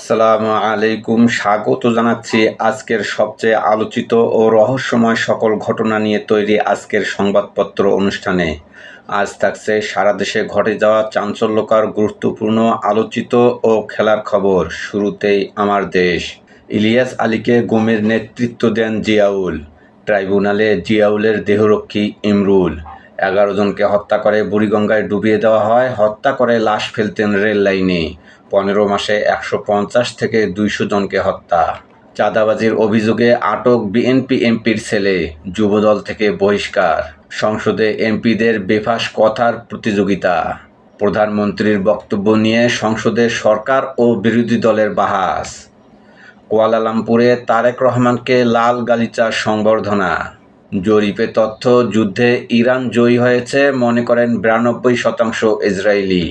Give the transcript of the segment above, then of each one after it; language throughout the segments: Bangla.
আসসালামু আলাইকুম। স্বাগত জানাচ্ছি আজকের সবচেয়ে আলোচিত ও রহস্যময় সকল ঘটনা নিয়ে তৈরি আজকের সংবাদপত্র অনুষ্ঠানে। আজ থাকছে সারা দেশে ঘটে যাওয়া চাঞ্চল্যকর, গুরুত্বপূর্ণ, আলোচিত ও খেলার খবর। শুরুতেই আমার দেশ। ইলিয়াস আলীকে গুমের নেতৃত্ব দেন জিয়াউল। ট্রাইব্যুনালে জিয়াউলের দেহরক্ষী ইমরুল। 11 জনকে হত্যা করে বুড়িগঙ্গায় ডুবিয়ে দেওয়া হয়। হত্যা করে লাশ ফেলতেন রেল লাইনে। 15 মাসে 150 থেকে 200 জনকে হত্যা। চাঁদাবাজির অভিযোগে আটক বিএনপি এমপির ছেলে। যুবদল থেকে বহিষ্কার। সংসদে এমপিদের বেফাঁস কথার প্রতিযোগিতা। প্রধানমন্ত্রীর বক্তব্য নিয়ে সংসদে সরকার ও বিরোধী দলের বাহাস। কুয়ালালামপুরে তারেক রহমানকে লাল গালিচার সংবর্ধনা। জরিপে তথ্য, যুদ্ধে ইরান জয়ী হয়েছে মনে করেন 92% ইসরায়েলি।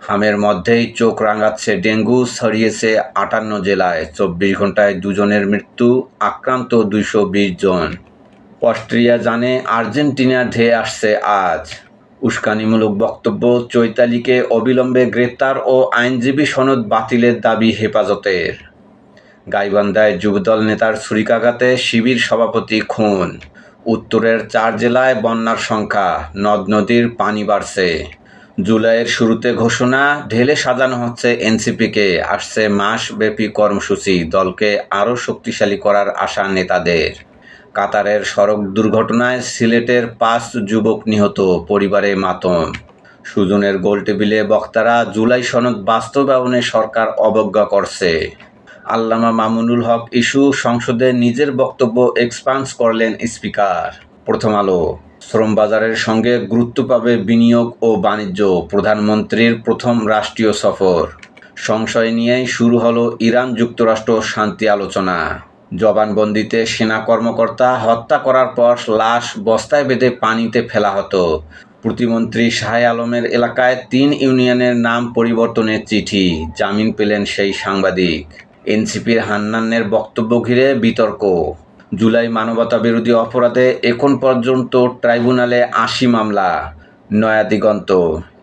হামের মধ্যেই চোখ রাঙাচ্ছে ডেঙ্গু, ছড়িয়েছে 58 জেলায়। 24 ঘন্টায় 2 জনের মৃত্যু, আক্রান্ত 220 জন। অস্ট্রিয়া জানে আর্জেন্টিনার ধেয়ে আসছে আজ। উস্কানিমূলক বক্তব্য, চৈতালিকে অবিলম্বে গ্রেপ্তার ও আইনজীবী সনদ বাতিলের দাবি হেফাজতের। গাইবান্ধায় যুবদল নেতার ছুরিকাঘাতে শিবির সভাপতি খুন। উত্তরের 4 জেলায় বন্যার সংখ্যা, নদ নদীর পানি বাড়ছে। জুলাইয়ের শুরুতে ঘোষণা, ঢেলে সাজানো হচ্ছে এনসিপিকে। আসছে মাসব্যাপী কর্মসূচি, দলকে আরও শক্তিশালী করার আশা নেতাদের। কাতারের সড়ক দুর্ঘটনায় সিলেটের 5 যুবক নিহত, পরিবারে মাতম। সুজনের গোলটেবিলে বক্তারা, জুলাই সনদ বাস্তবায়নে সরকার অবজ্ঞা করছে। আল্লামা মামুনুল হক ইস্যু, সংসদে নিজের বক্তব্য এক্সপান্স করলেন স্পিকার। প্রথম আলো। শ্রমবাজারের সঙ্গে গুরুত্ব পাবে বিনিয়োগ ও বাণিজ্য, প্রধানমন্ত্রীর প্রথম রাষ্ট্রীয় সফর। সংশয় নিয়েই শুরু হলো ইরান যুক্তরাষ্ট্র শান্তি আলোচনা। জবানবন্দিতে সেনা কর্মকর্তা, হত্যা করার পর লাশ বস্তায় বেঁধে পানিতে ফেলা হতো। প্রতিমন্ত্রী শাহ আলমের এলাকায় 3 ইউনিয়নের নাম পরিবর্তনের চিঠি, জামিন পেলেন সেই সাংবাদিক। এনসিপির হান্নানের বক্তব্য ঘিরে বিতর্ক। জুলাই মানবতাবিরোধী অপরাধে এখন পর্যন্ত ট্রাইব্যুনালে 80 মামলা। নয়া দিগন্ত।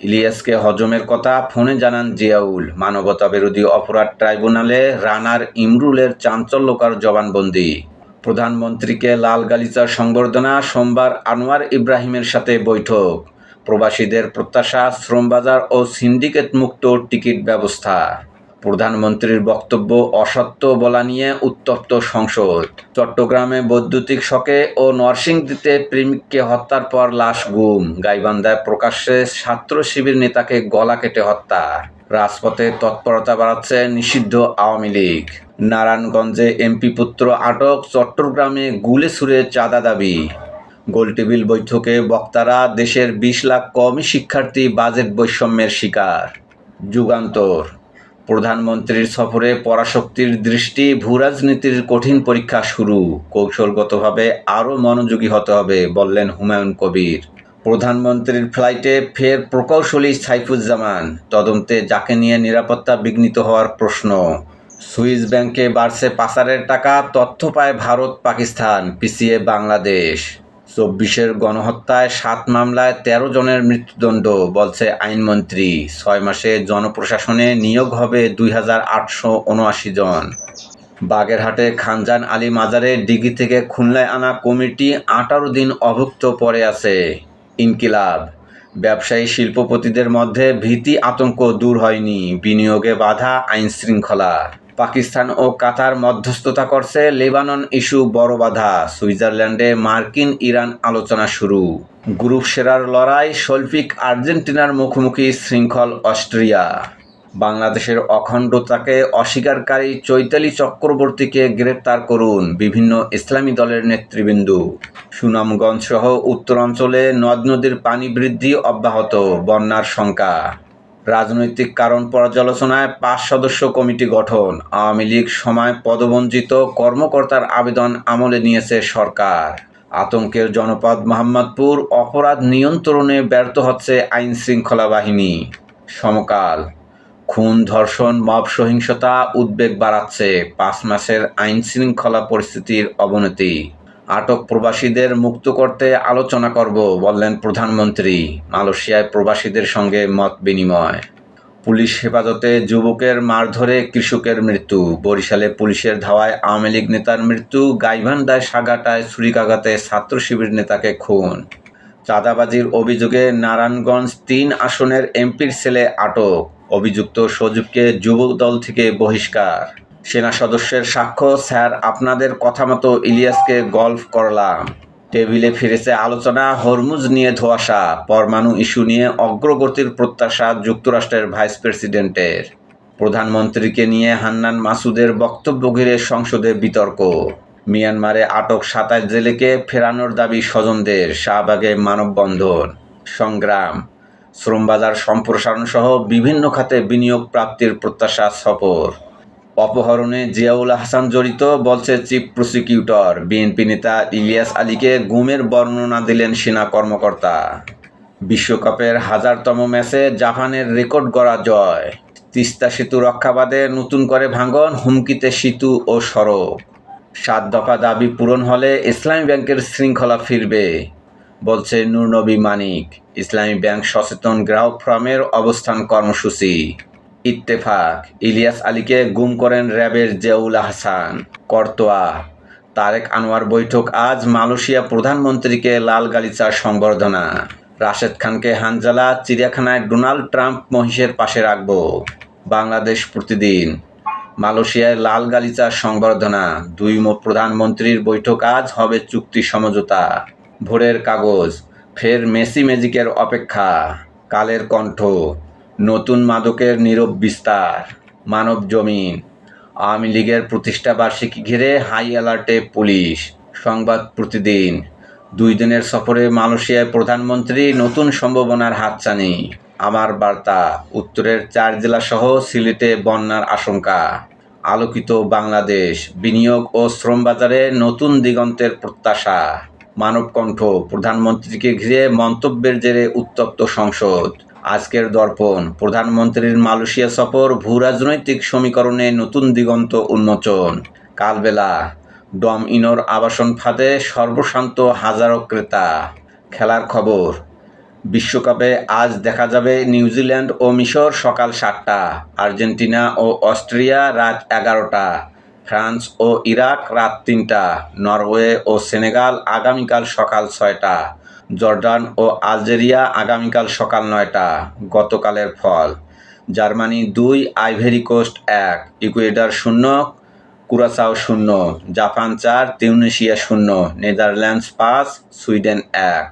ইলিয়াসকে হজমের কথা ফোনে জানান জিয়াউল। মানবতাবিরোধী অপরাধ ট্রাইব্যুনালে রানার ইমরুলের চাঞ্চল্যকর জবানবন্দি। প্রধানমন্ত্রীকে লাল গালিচার সংবর্ধনা। সোমবার আনোয়ার ইব্রাহিমের সাথে বৈঠক। প্রবাসীদের প্রত্যাশা, শ্রমবাজার ও সিন্ডিকেট মুক্ত টিকিট ব্যবস্থা। প্রধানমন্ত্রীর বক্তব্য অসত্য বলা নিয়ে উত্তপ্ত সংসদ। চট্টগ্রামে বৈদ্যুতিক শকে ও নরসিংদীতে প্রেমিককে হত্যার পর লাশ গুম। গাইবান্ধায় প্রকাশ্যে ছাত্র শিবির নেতাকে গলা কেটে হত্যা। রাজপথে তৎপরতা বাড়াচ্ছে নিষিদ্ধ আওয়ামী লীগ। নারায়ণগঞ্জে এমপি পুত্র আটক। চট্টগ্রামে গুলে ছুড়ে চাঁদা দাবি। গোলটেবিল বৈঠকে বক্তারা, দেশের 20 লাখ কওমি শিক্ষার্থী বাজেট বৈষম্যের শিকার। যুগান্তর। প্রধানমন্ত্রীর সফরে পরাশক্তির দৃষ্টি, ভূরাজনীতির কঠিন পরীক্ষা শুরু। কৌশলগতভাবে আরও মনোযোগী হতে হবে, বললেন হুমায়ুন কবির। প্রধানমন্ত্রীর ফ্লাইটে ফের প্রকৌশলী সাইফুজ্জামান। তদন্তে যাকে নিয়ে নিরাপত্তা বিঘ্নিত হওয়ার প্রশ্ন। সুইস ব্যাংকে বাড়ছে পাচারের টাকা, তথ্য পায় ভারত পাকিস্তান, পিছিয়ে বাংলাদেশ। 24-এর গণহত্যায় 7 মামলায় 13 জনের মৃত্যুদণ্ড, বলছে আইনমন্ত্রী। 6 মাসে জনপ্রশাসনে নিয়োগ হবে 2879 জন। বাগেরহাটে খানজান আলী মাজারে ডিগি থেকে খুলনায় আনা কমিটি 18 দিন অভুক্ত পড়ে আছে। ইনকিলাব। ব্যবসায়ী শিল্পপতিদের মধ্যে ভীতি আতঙ্ক দূর হয়নি, বিনিয়োগে বাধা, আইনশৃঙ্খলা। পাকিস্তান ও কাতার মধ্যস্থতা করছে, লেবানন ইস্যু বড় বাধা। সুইজারল্যান্ডে মার্কিন ইরান আলোচনা শুরু। গ্রুপ সেরার লড়াই, শৈল্পিক আর্জেন্টিনার মুখোমুখি শৃঙ্খল অস্ট্রিয়া। বাংলাদেশের অখণ্ডতাকে অস্বীকারী চৈতালি চক্রবর্তীকে গ্রেপ্তার করুন, বিভিন্ন ইসলামী দলের নেতৃবৃন্দ। সুনামগঞ্জ সহ উত্তরাঞ্চলে নদ নদীর পানি বৃদ্ধি অব্যাহত, বন্যার শঙ্কা। রাজনৈতিক কারণ পর্যালোচনায় 5 সদস্য কমিটি গঠন। আওয়ামী লীগ সময় পদবঞ্চিত কর্মকর্তার আবেদন আমলে নিয়েছে সরকার। আতঙ্কের জনপদ মোহাম্মদপুর, অপরাধ নিয়ন্ত্রণে ব্যর্থ হচ্ছে আইনশৃঙ্খলা বাহিনী। সমকাল। খুন, ধর্ষণ, মব সহিংসতা উদ্বেগ বাড়াচ্ছে, 5 মাসের আইনশৃঙ্খলা পরিস্থিতির অবনতি। আটক প্রবাসীদের মুক্ত করতে আলোচনা করব, বললেন প্রধানমন্ত্রী। মালয়েশিয়ায় প্রবাসীদের সঙ্গে মত বিনিময়। পুলিশ হেফাজতে যুবকের মারধরে কৃষকের মৃত্যু। বরিশালে পুলিশের ধাওয়ায় আওয়ামী লীগ নেতার মৃত্যু। গাইবান্ধায় সাগাটায় ছুরিকাঘাতে ছাত্র শিবির নেতাকে খুন। চাঁদাবাজির অভিযোগে নারায়ণগঞ্জ ৩ আসনের এমপির ছেলে আটক। অভিযুক্ত সজীবকে যুবদল থেকে বহিষ্কার। সেনা সদস্যের সাক্ষ্য, স্যার আপনাদের কথা মতো ইলিয়াসকে গলফ করলাম। টেবিলে ফিরেছে আলোচনা, হরমুজ নিয়ে ধোঁয়াশা। পরমাণু ইস্যু নিয়ে অগ্রগতির প্রত্যাশা যুক্তরাষ্ট্রের ভাইস প্রেসিডেন্টের। প্রধানমন্ত্রীকে নিয়ে হান্নান মাসুদের বক্তব্য ঘিরে সংসদে বিতর্ক। মিয়ানমারে আটক ২৭ জেলেকে ফেরানোর দাবি স্বজনদের। শাহবাগে মানববন্ধন। সংগ্রাম। শ্রমবাজার সম্প্রসারণ সহ বিভিন্ন খাতে বিনিয়োগ প্রাপ্তির প্রত্যাশা সফর। অপহরণে জিয়াউল হাসান জড়িত বলছে চিফ প্রসিকিউটর। বিএনপি নেতা ইলিয়াস আলীকে গুমের বর্ণনা দিলেন সেনা কর্মকর্তা। বিশ্বকাপের ১০০০তম ম্যাচে জাপানের রেকর্ড গড়া জয়। তিস্তা সেতু রক্ষা বাদে নতুন করে ভাঙন, হুমকিতে সেতু ও সড়ক। ৭ দফা দাবি পূরণ হলে ইসলামী ব্যাংকের শৃঙ্খলা ফিরবে, বলছে নূরনবী মানিক। ইসলামী ব্যাংক সচেতন গ্রাহক ফোরামের অবস্থান কর্মসূচি। ইত্তেফাক। ইলিয়াস আলীকে গুম করেন র্যাবের জিয়াউল হাসান। করতোয়া। তারেক আনোয়ার বৈঠক আজ। মালয়েশিয়া প্রধানমন্ত্রীকে লাল গালিচার সংবর্ধনা। রাশেদ খানকে হানজালা, চিড়িয়াখানায় ডোনাল্ড ট্রাম্প মহিষের পাশে রাখব। বাংলাদেশ প্রতিদিন। মালয়েশিয়ায় লাল গালিচার সংবর্ধনা। দুই প্রধানমন্ত্রীর বৈঠক আজ, হবে চুক্তি সমঝোতা। ভোরের কাগজ। ফের মেসি ম্যাজিকের অপেক্ষা। কালের কণ্ঠ। নতুন মাদকের নীরব বিস্তার। মানব জমিন। আওয়ামী লীগের প্রতিষ্ঠাবার্ষিকী ঘিরে হাই অ্যালার্টে পুলিশ। সংবাদ প্রতিদিন। 2 দিনের সফরে মালয়েশিয়ায় প্রধানমন্ত্রী, নতুন সম্ভাবনার হাতছানি। আমার বার্তা। উত্তরের 4 জেলাসহ সিলেটে বন্যার আশঙ্কা। আলোকিত বাংলাদেশ। বিনিয়োগ ও শ্রম বাজারে নতুন দিগন্তের প্রত্যাশা। মানবকণ্ঠ। প্রধানমন্ত্রীকে ঘিরে মন্তব্যের জেরে উত্তপ্ত সংসদ। আজকের দর্পণ। প্রধানমন্ত্রীর মালয়েশিয়া সফর, ভূরাজনৈতিক সমীকরণে নতুন দিগন্ত উন্মোচন। কালবেলা। ডম ইনোর আবাসন ফাঁদে সর্বশান্ত হাজারো ক্রেতা। খেলার খবর। বিশ্বকাপে আজ দেখা যাবে নিউজিল্যান্ড ও মিশর সকাল 7টা, আর্জেন্টিনা ও অস্ট্রিয়া রাত 11টা, ফ্রান্স ও ইরাক রাত 3টা, নরওয়ে ও সেনেগাল আগামীকাল সকাল 6টা, জর্ডান ও আলজেরিয়া আগামীকাল সকাল 9টা। গতকালের ফল: Germany 2, Ivory Coast 1, Ecuador 0, Curacao 0, Japan 4, Tunisia 0, Netherlands 5, Sweden 1।